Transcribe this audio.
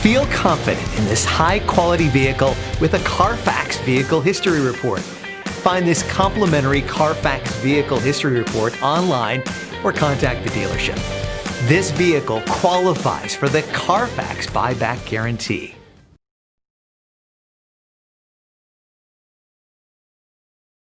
Feel confident in this high-quality vehicle with a Carfax Vehicle History Report. Find this complimentary Carfax Vehicle History Report online or contact the dealership. This vehicle qualifies for the Carfax Buyback Guarantee.